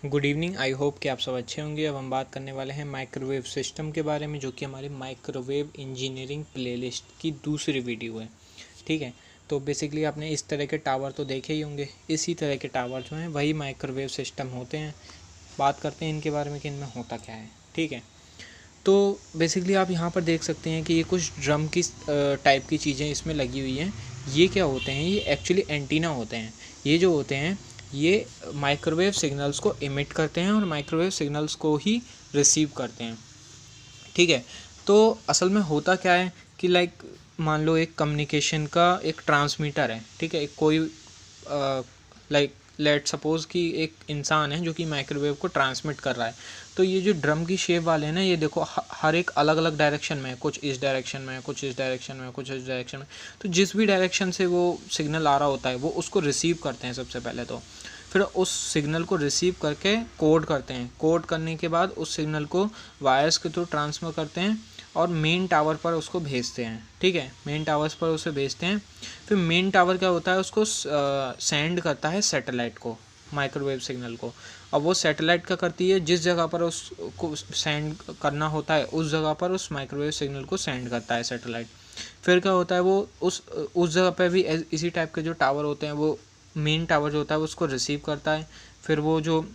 Good evening. I hope कि आप सब अच्छे होंगे। अब हम बात करने वाले हैं माइक्रोवेव सिस्टम के बारे में, जो कि हमारे माइक्रोवेव इंजीनियरिंग प्लेलिस्ट की दूसरी वीडियो है। ठीक है, तो बेसिकली आपने इस तरह के टावर तो देखे ही होंगे। इसी तरह के टावर जो हैं वही माइक्रोवेव सिस्टम होते हैं। बात करते हैं इनके बारे में कि इनमें होता क्या है। ठीक है, तो बेसिकली आप यहाँ पर देख सकते हैं कि ये कुछ ड्रम की टाइप की चीज़ें इसमें लगी हुई हैं। ये क्या होते हैं? ये एक्चुअली एंटीना होते हैं। ये जो होते हैं ये माइक्रोवेव सिग्नल्स को इमिट करते हैं और माइक्रोवेव सिग्नल्स को ही रिसीव करते हैं। ठीक है, तो असल में होता क्या है कि लाइक मान लो एक कम्युनिकेशन का एक ट्रांसमीटर है। ठीक है, कोई लाइक लेट सपोज कि एक इंसान है जो कि माइक्रोवेव को ट्रांसमिट कर रहा है। तो ये जो ड्रम की शेप वाले हैं ना, ये देखो हर एक अलग अलग डायरेक्शन में है। कुछ इस डायरेक्शन में है, कुछ इस डायरेक्शन में है, कुछ इस डायरेक्शन में। तो जिस भी डायरेक्शन से वो सिग्नल आ रहा होता है वो उसको रिसीव करते हैं सबसे पहले। तो फिर उस सिग्नल को रिसीव करके कोड करते हैं। कोड करने के बाद उस सिग्नल को वायर्स के थ्रू ट्रांसफ़र करते हैं और मेन टावर पर उसको भेजते हैं। ठीक है, मेन टावर्स पर उसे भेजते हैं। फिर मेन टावर क्या होता है, उसको सेंड करता है सैटेलाइट को, माइक्रोवेव सिग्नल को। अब वो सैटेलाइट क्या करती है, जिस जगह पर उसको सेंड करना होता है उस जगह पर उस माइक्रोवेव सिग्नल को सेंड करता है सैटेलाइट। फिर क्या होता है, वो उस जगह पे भी इसी टाइप के जो टावर होते हैं वो मेन टावर जो होता है उसको रिसीव करता है। फिर वो जो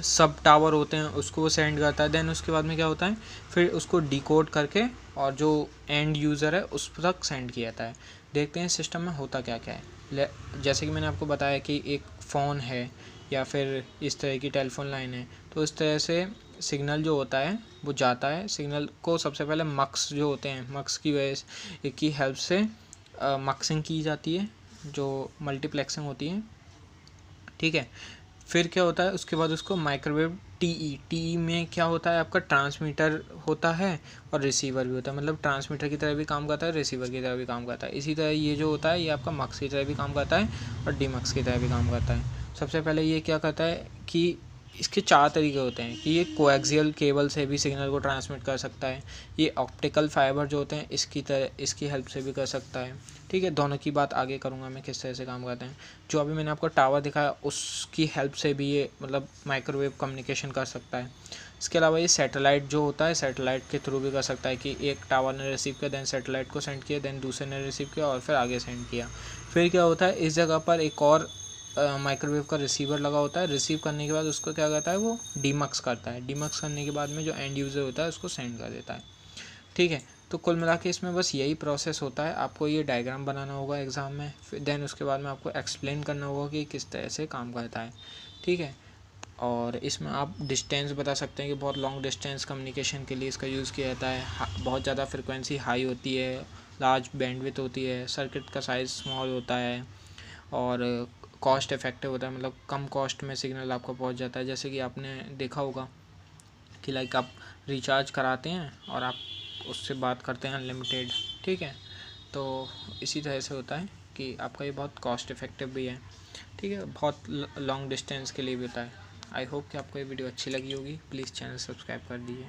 सब टावर होते हैं उसको वो सेंड करता है। देन उसके बाद में क्या होता है, फिर उसको डिकोड करके और जो एंड यूज़र है उस तक सेंड किया जाता है। देखते हैं सिस्टम में होता क्या क्या है। जैसे कि मैंने आपको बताया कि एक फ़ोन है या फिर इस तरह की टेलीफोन लाइन है, तो इस तरह से सिग्नल जो होता है वो जाता है। सिग्नल को सबसे पहले मक्स जो होते हैं, मक्स की वजह की हेल्प से मक्सिंग की जाती है, जो मल्टीप्लेक्सिंग होती है। ठीक है, फिर क्या होता है, उसके बाद उसको माइक्रोवेव टीई में क्या होता है, आपका ट्रांसमीटर होता है और रिसीवर भी होता है। मतलब ट्रांसमीटर की तरह भी काम करता है, रिसीवर की तरह भी काम करता है। इसी तरह ये जो होता है ये आपका मक्स की तरह भी काम करता है और डीमक्स की तरह भी काम करता है। सबसे पहले ये क्या करता है कि इसके 4 तरीके होते हैं कि ये कोएक्सियल केबल से भी सिग्नल को ट्रांसमिट कर सकता है। ये ऑप्टिकल फाइबर जो होते हैं इसकी हेल्प से भी कर सकता है। ठीक है, दोनों की बात आगे करूँगा मैं किस तरह से काम करते हैं। जो अभी मैंने आपको टावर दिखाया उसकी हेल्प से भी ये मतलब माइक्रोवेव कम्युनिकेशन कर सकता है। इसके अलावा ये सैटेलाइट जो होता है, सैटेलाइट के थ्रू भी कर सकता है कि एक टावर ने रिसीव किया, देन सैटेलाइट को सेंड किया, देन दूसरे ने रिसीव किया और फिर आगे सेंड किया। फिर क्या होता है, इस जगह पर एक और माइक्रोवेव का रिसीवर लगा होता है। रिसीव करने के बाद उसको क्या करता है, वो डीमक्स करता है। डीमक्स करने के बाद में जो एंड यूज़र होता है उसको सेंड कर देता है। ठीक है, तो कुल मिला के इसमें बस यही प्रोसेस होता है। आपको ये डायग्राम बनाना होगा एग्ज़ाम में, फिर देन उसके बाद में आपको एक्सप्लेन करना होगा कि किस तरह से काम करता है। ठीक है, और इसमें आप डिस्टेंस बता सकते हैं कि बहुत लॉन्ग डिस्टेंस कम्युनिकेशन के लिए इसका यूज़ किया जाता है। बहुत ज़्यादा फ्रिक्वेंसी हाई होती है, लार्ज बैंडविड्थ होती है, सर्किट का साइज़ स्मॉल होता है और कॉस्ट इफ़ेक्टिव होता है। मतलब कम कॉस्ट में सिग्नल आपको पहुंच जाता है। जैसे कि आपने देखा होगा कि लाइक आप रिचार्ज कराते हैं और आप उससे बात करते हैं अनलिमिटेड। ठीक है, तो इसी तरह से होता है कि आपका ये बहुत कॉस्ट इफ़ेक्टिव भी है। ठीक है, बहुत लॉन्ग डिस्टेंस के लिए भी होता है। आई होप कि आपको ये वीडियो अच्छी लगी होगी। प्लीज़ चैनल सब्सक्राइब कर दीजिए।